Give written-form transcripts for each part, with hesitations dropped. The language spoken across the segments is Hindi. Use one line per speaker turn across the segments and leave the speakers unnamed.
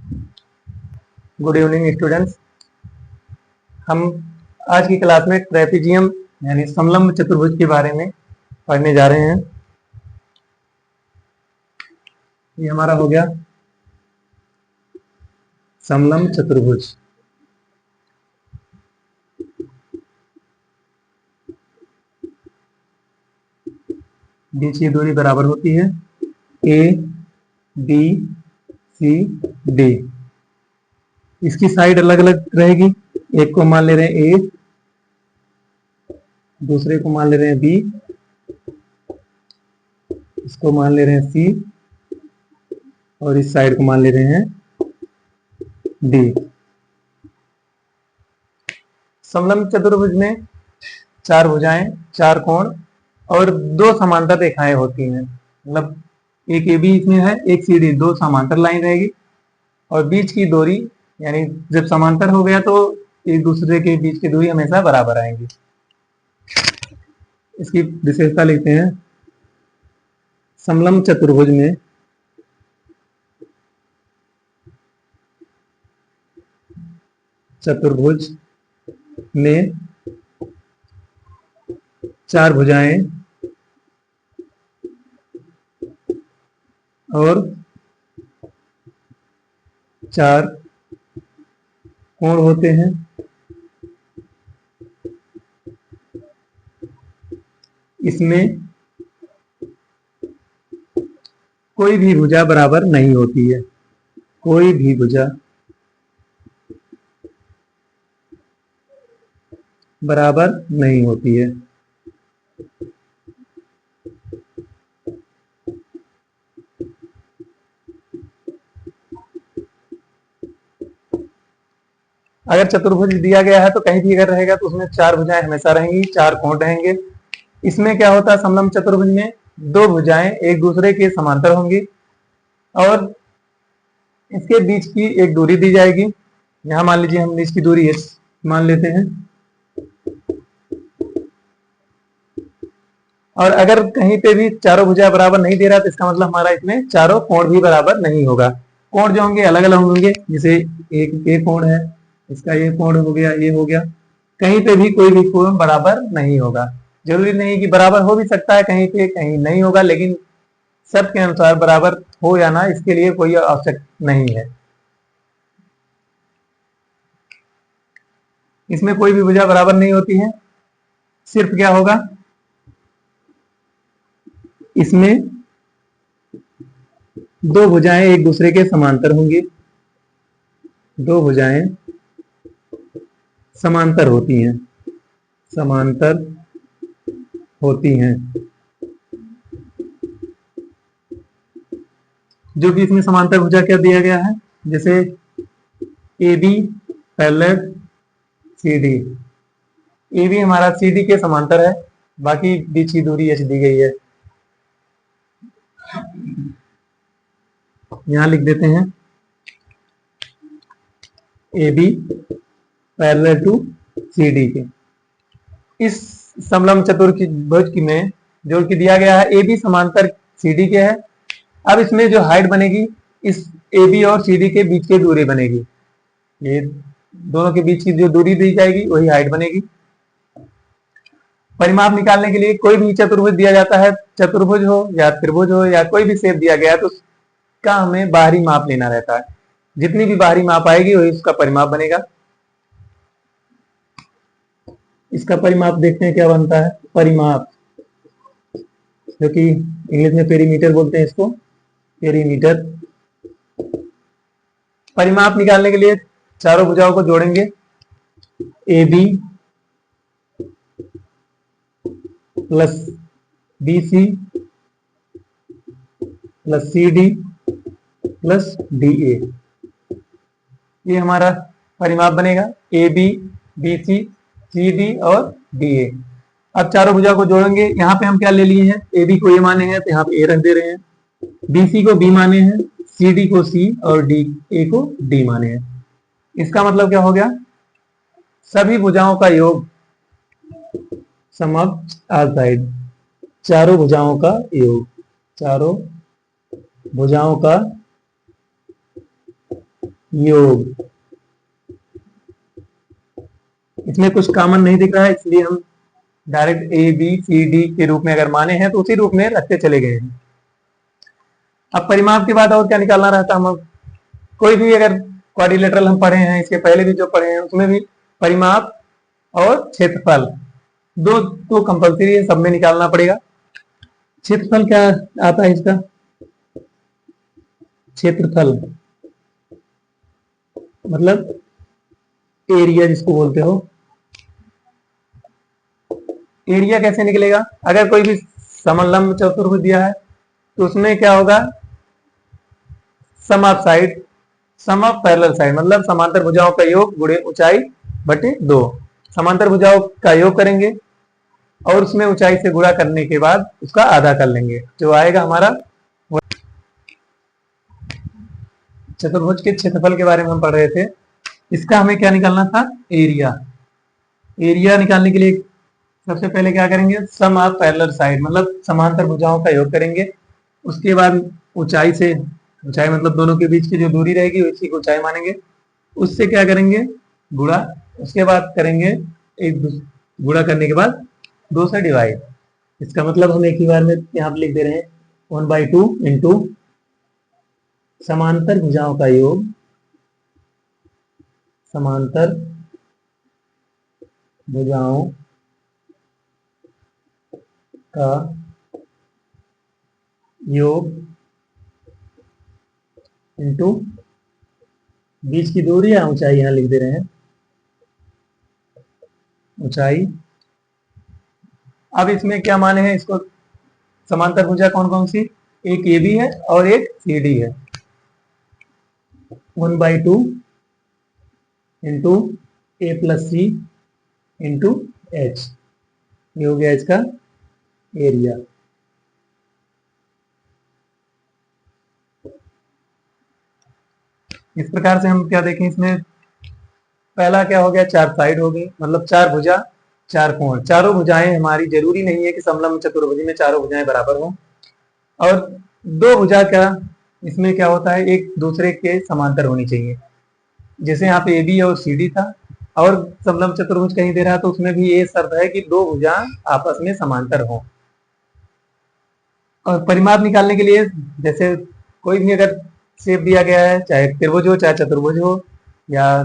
Good evening students. हम आज की क्लास में ट्रेपीजियम यानी समलंब चतुर्भुज के बारे में पढ़ने जा रहे हैं। ये हमारा हो गया समलंब चतुर्भुज। बीच की दूरी बराबर होती है ए बी सी डी। इसकी साइड अलग अलग रहेगी। एक को मान ले रहे हैं ए, दूसरे को मान ले रहे हैं बी, इसको मान ले रहे हैं सी और इस साइड को मान ले रहे हैं डी। समलंब चतुर्भुज में चार भुजाएं, चार कोण और दो समांतर रेखाएं होती हैं। मतलब एक ए बी इसमें है, एक सी डी, दो समांतर लाइन रहेगी और बीच की दूरी यानी जब समांतर हो गया तो एक दूसरे के बीच की दूरी हमेशा बराबर आएंगी। इसकी विशेषता लिखते हैं। समलंब चतुर्भुज में चार भुजाएं और चार कोण होते हैं। इसमें कोई भी भुजा बराबर नहीं होती है। कोई भी भुजा बराबर नहीं होती है। अगर चतुर्भुज दिया गया है तो कहीं भी अगर रहेगा तो उसमें चार भुजाएं हमेशा रहेंगी, चार कोण रहेंगे। इसमें क्या होता है, समलंब चतुर्भुज में दो भुजाएं एक दूसरे के समांतर होंगी और इसके बीच की एक दूरी दी जाएगी। यहां मान लीजिए हम इसकी दूरी एस मान लेते हैं। और अगर कहीं पे भी चारों भुजा बराबर नहीं दे रहा तो इसका मतलब हमारा इसमें चारों कोण भी बराबर नहीं होगा। कोण जो होंगे अलग अलग होंगे। जैसे एक कोण है, इसका ये कोण हो गया, ये हो गया। कहीं पे भी कोई भी कोण बराबर नहीं होगा। जरूरी नहीं कि बराबर हो भी सकता है, कहीं पे कहीं नहीं होगा, लेकिन शर्त के अनुसार बराबर हो या ना इसके लिए कोई आवश्यक नहीं है। इसमें कोई भी भुजा बराबर नहीं होती है। सिर्फ क्या होगा, इसमें दो भुजाएं एक दूसरे के समांतर होंगी। दो भुजाएं समांतर होती हैं, समांतर होती हैं। जो भी इसमें समांतर भुजा क्या दिया गया है, जैसे A B parallel C D. A B हमारा सी डी के समांतर है, बाकी बीच की दूरी एच दी गई है। यहां लिख देते हैं A B parallel to C D के। इस समलंब चतुर्भुज में जो कि दिया गया है ए बी समांतर सी डी के है। अब इसमें जो हाइट बनेगी, इस ए बी और सी डी के बीच की दूरी बनेगी। ये दोनों के बीच की जो दूरी दी जाएगी वही हाइट बनेगी। परिमाप निकालने के लिए कोई भी चतुर्भुज दिया जाता है, चतुर्भुज हो या त्रिभुज हो या कोई भी शेप दिया गया है, तो उसका हमें बाहरी माप लेना रहता है। जितनी भी बाहरी माप आएगी वही उसका परिमाप बनेगा। इसका परिमाप देखते हैं क्या बनता है। परिमाप, जो कि इंग्लिश में पेरीमीटर बोलते हैं इसको, पेरीमीटर। परिमाप निकालने के लिए चारों भुजाओं को जोड़ेंगे। A B plus B C plus C D plus D A, ये हमारा परिमाप बनेगा। A B, B C, C D और डी ए। अब चारों भुजा को जोड़ेंगे। यहाँ पे हम क्या ले लिए हैं, ए बी को ए माने हैं तो यहाँ पे ए रख दे रहे हैं, बी सी को बी माने हैं, सी डी को सी और डी ए को डी माने हैं। इसका मतलब क्या हो गया, सभी भुजाओं का योग, सम ऑफ ऑल साइड, चारों भुजाओं का योग, चारों भुजाओं का योग। इसमें कुछ कॉमन नहीं दिख रहा है, इसलिए हम direct A B C D के रूप में अगर माने हैं तो उसी रूप में रखते चले गए हैं। अब परिमाप के बाद और क्या निकालना रहता है, हम कोई भी अगर क्वाड्रिलेटरल हम पढ़े हैं, इसके पहले भी जो पढ़े हैं उसमें भी परिमाप और क्षेत्रफल दो तो कंपलसरी है, सब में निकालना पड़ेगा। क्षेत्रफल क्या आता है इसका, क्षेत्रफल मतलब एरिया जिसको बोलते हो। एरिया कैसे निकलेगा, अगर कोई भी समलंब चतुर्भुज दिया है तो उसमें क्या होगा, some of side, some of parallel side मतलब समांतर भुजाओं का योग गुणे ऊंचाई बटे 2। समांतर भुजाओं का योग करेंगे और उसमें ऊंचाई से गुणा करने के बाद उसका आधा कर लेंगे, जो आएगा हमारा। चतुर्भुज के क्षेत्रफल के बारे में हम पढ़ रहे थे, इसका हमें क्या निकालना था, एरिया। एरिया निकालने के लिए सबसे पहले क्या करेंगे, सम ऑफ पैरेलल साइड मतलब समांतर भुजाओं का योग करेंगे। उसके बाद ऊंचाई से, ऊंचाई मतलब दोनों के बीच की जो दूरी रहेगी उसी को ऊंचाई मानेंगे, उससे क्या करेंगे गुणा। उसके बाद करेंगे एक गुणा करने के बाद 2 से डिवाइड। इसका मतलब हम एक ही बार में यहाँ पर लिख दे रहे हैं 1/2 इंटू समांतर भुजाओं का योग, समांतर भुजाओं का योग इंटू बीच की दूरी या ऊंचाई, यहां लिख दे रहे हैं ऊंचाई। अब इसमें क्या माने हैं, इसको समांतर भुजा कौन कौन सी, एक ए बी है और एक सी डी है। 1/2 इंटू ए प्लस सी इंटू एच, ये हो गया इसका एरिया। इस प्रकार से हम क्या देखें, इसमें पहला क्या हो गया, 4 साइड हो गई मतलब 4 भुजा 4 कोण। चारों भुजाएं हमारी, जरूरी नहीं है कि समलंब चतुर्भुज में चारों भुजाएं बराबर हों, और 2 भुजा का इसमें क्या होता है, एक दूसरे के समांतर होनी चाहिए। जैसे यहाँ पे ए बी और सी डी था, और समलंब चतुर्भुज कहीं दे रहा तो उसमें भी ये शर्त है कि 2 भुजा आपस में समांतर हो। और परिमाप निकालने के लिए जैसे कोई भी अगर शेप दिया गया है, चाहे त्रिभुज हो चाहे चतुर्भुज हो या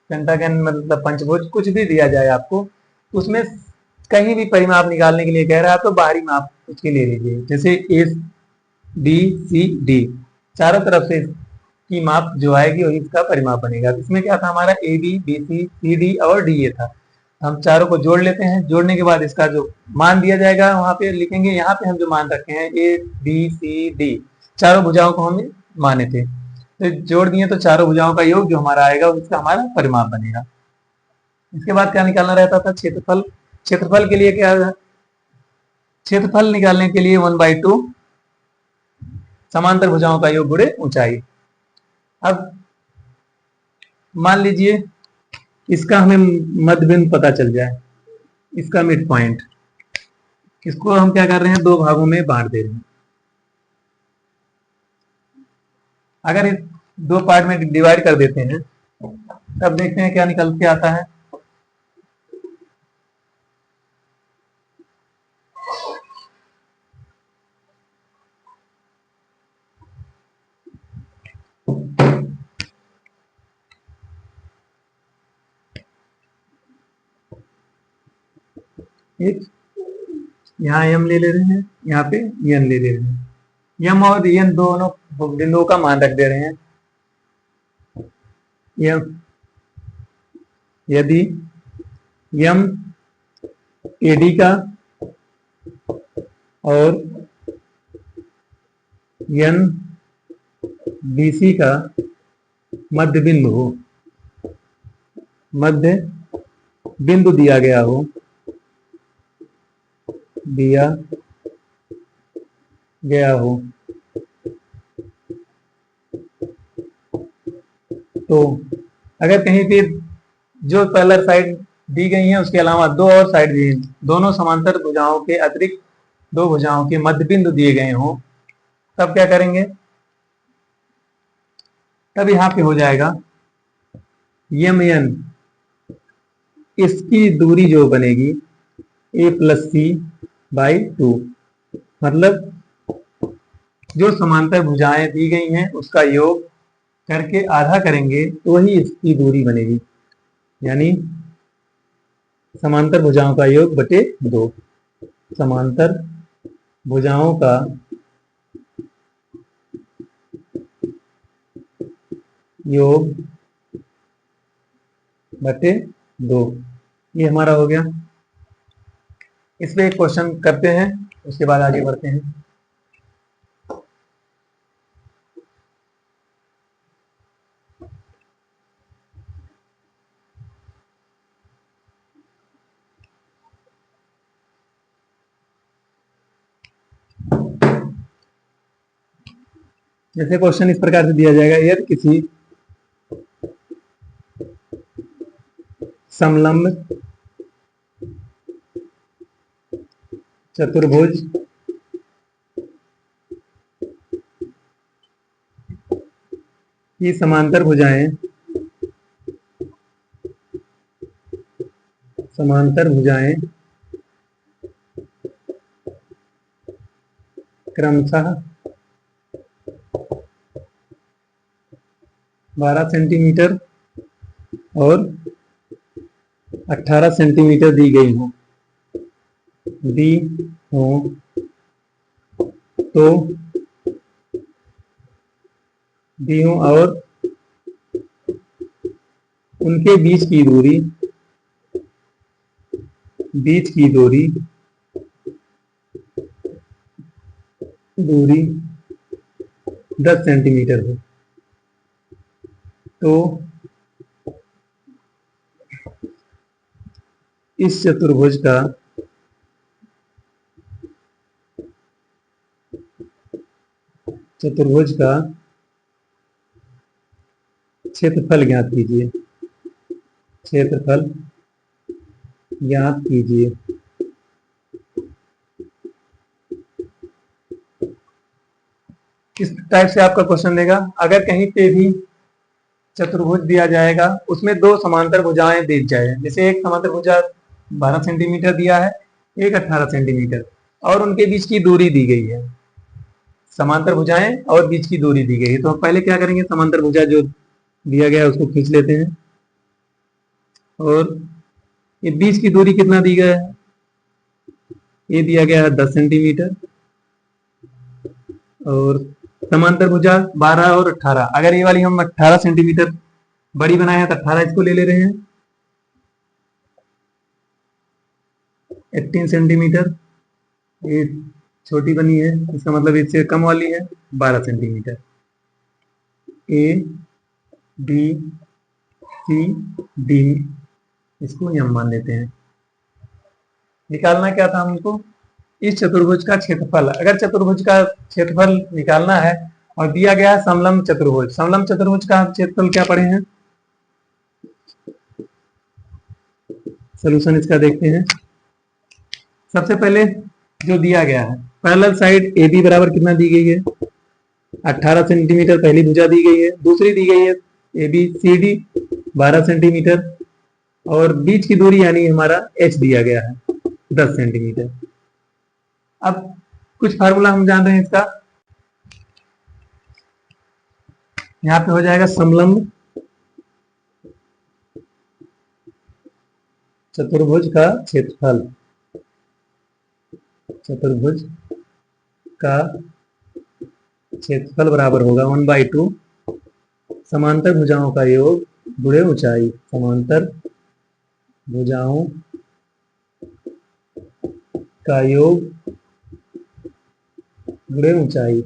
पेंटागन मतलब पंचभुज, कुछ भी दिया जाए आपको, उसमें कहीं भी परिमाप निकालने के लिए कह रहा है तो बाहरी माप उसके ले लीजिए। जैसे ए बी सी डी, चारों तरफ से की माप जो आएगी वही इसका परिमाप बनेगा। इसमें क्या था हमारा, A B B C C D और डी ए था। हम चारों को जोड़ लेते हैं, जोड़ने के बाद इसका जो मान दिया जाएगा वहां पे लिखेंगे। यहाँ पे हम जो मान रखे हैं ए बी सी डी, चारों भुजाओं को हमने माने थे, तो जोड़ दिए तो चारों भुजाओं का योग जो हमारा आएगा उसका हमारा परिमाप बनेगा। इसके बाद क्या निकालना रहता था, क्षेत्रफल। क्षेत्रफल के लिए क्या, क्षेत्रफल निकालने के लिए 1/2 समांतर भुजाओं का योग गुणे ऊंचाई। अब मान लीजिए इसका हमें मध्य बिंदु पता चल जाए, इसका मिड पॉइंट, इसको हम क्या कर रहे हैं, 2 भागों में बांट दे रहे हैं। अगर इस 2 पार्ट में डिवाइड कर देते हैं तब देखते हैं क्या निकल के आता है। एक यहाँ एम ले रहे हैं, यहाँ पे एन ले रहे हैं। एम और एन दोनों बिंदुओं का मान रख दे रहे हैं। यदि एम ए डी का और एन बी सी का मध्य बिंदु हो, मध्य बिंदु दिया गया हो, दिया गया हो, तो अगर कहीं पे जो पैरेलल साइड दी गई है उसके अलावा 2 और साइड दी, दोनों समांतर भुजाओं के अतिरिक्त 2 भुजाओं के मध्य बिंदु दिए गए हों, तब क्या करेंगे, तब यहाँ पे हो जाएगा यम एन, इसकी दूरी जो बनेगी ए प्लस सी बाई 2, मतलब जो समांतर भुजाएं दी गई हैं उसका योग करके आधा करेंगे तो वही इसकी दूरी बनेगी, यानी समांतर भुजाओं का योग बटे 2। समांतर भुजाओं का योग बटे 2, ये हमारा हो गया। इस पे एक क्वेश्चन करते हैं, उसके बाद आगे बढ़ते हैं। जैसे क्वेश्चन इस प्रकार से दिया जाएगा, यदि किसी समलंब चतुर्भुज की समांतर भुजाएं क्रमशः 12 सेंटीमीटर और 18 सेंटीमीटर दी हो तो दी हो और उनके बीच की दूरी 10 सेंटीमीटर हो, तो इस चतुर्भुज का क्षेत्रफल ज्ञात कीजिए। इस टाइप से आपका क्वेश्चन देगा। अगर कहीं पे भी चतुर्भुज दिया जाएगा, उसमें दो समांतर भुजाएं दी जाए, जैसे एक समांतर भुजा 12 सेंटीमीटर दिया है, एक 18 सेंटीमीटर, और उनके बीच की दूरी दी गई है, समांतर भुजाएं और बीच की दूरी दी गई है। तो हम पहले क्या करेंगे, समांतर भुजा जो दिया गया है उसको खींच लेते हैं, और ये बीच की दूरी कितना दी गया है, ये दिया गया है 10 सेंटीमीटर, और समांतर भुजा 12 और 18, अगर ये वाली हम 18 सेंटीमीटर बड़ी बनाए हैं तो 18 इसको ले रहे हैं, 18 सेंटीमीटर, ये छोटी बनी है, इसका मतलब इससे कम वाली है 12 centimetre. A B C D, इसको हम मान लेते हैं। निकालना क्या था हमको, इस चतुर्भुज का क्षेत्रफल। अगर चतुर्भुज का क्षेत्रफल निकालना है और दिया गया है समलंब चतुर्भुज का क्षेत्रफल क्या पढ़े हैं, सॉल्यूशन इसका देखते हैं। सबसे पहले जो दिया गया है, पैरेलल साइड ए बी बराबर कितना दी गई है, 18 सेंटीमीटर पहली भुजा दी गई है, दूसरी दी गई है A B C D 12 centimetre, और बीच की दूरी यानी हमारा एच दिया गया है 10 सेंटीमीटर। अब कुछ फार्मूला हम जान रहे हैं इसका, यहां पे हो जाएगा समलंब चतुर्भुज का क्षेत्रफल, बराबर होगा 1/2 समांतर भुजाओं का योग गुणे ऊंचाई। समांतर भुजाओं का योग गुणे ऊंचाई।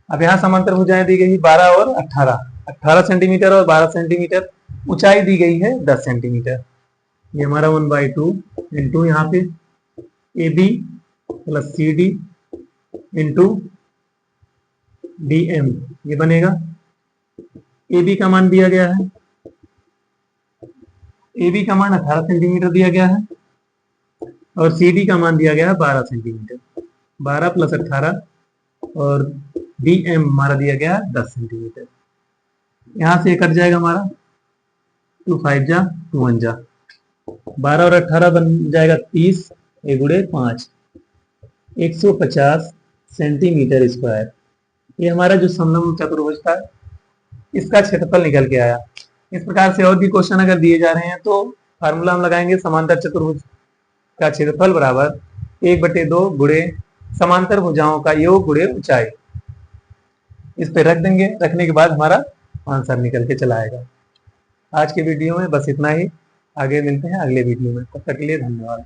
अब यहाँ समांतर भुजाएं दी गई 12 और 18 सेंटीमीटर और 12 सेंटीमीटर, ऊंचाई दी गई है 10 सेंटीमीटर। ये हमारा 1/2 इंटू यहाँ पे A B plus C D into D M, ये बनेगा। ए बी का मान दिया गया है, ए बी का मान 18 सेंटीमीटर दिया गया है, और सी डी का मान दिया गया है 12 सेंटीमीटर। 12 प्लस 18 और DM हमारा दिया गया 10 सेंटीमीटर। यहां से कट जाएगा हमारा 2 5 जा 2 1 जा 12 और 18 बन जाएगा 30, 1 गुणे 5, 150 सेंटीमीटर स्क्वायर। ये हमारा जो समलंब चतुर्भुज था इसका क्षेत्रफल निकल के आया। इस प्रकार से और भी क्वेश्चन अगर दिए जा रहे हैं तो फार्मूला हम लगाएंगे, समांतर चतुर्भुज का क्षेत्रफल बराबर 1/2 गुणे समांतर भुजाओं का योग गुणे ऊंचाई। इस पे रख देंगे, रखने के बाद हमारा आंसर निकल के चला आएगा। आज के वीडियो में बस इतना ही, आगे मिलते हैं अगले वीडियो में, तब तक के लिए धन्यवाद।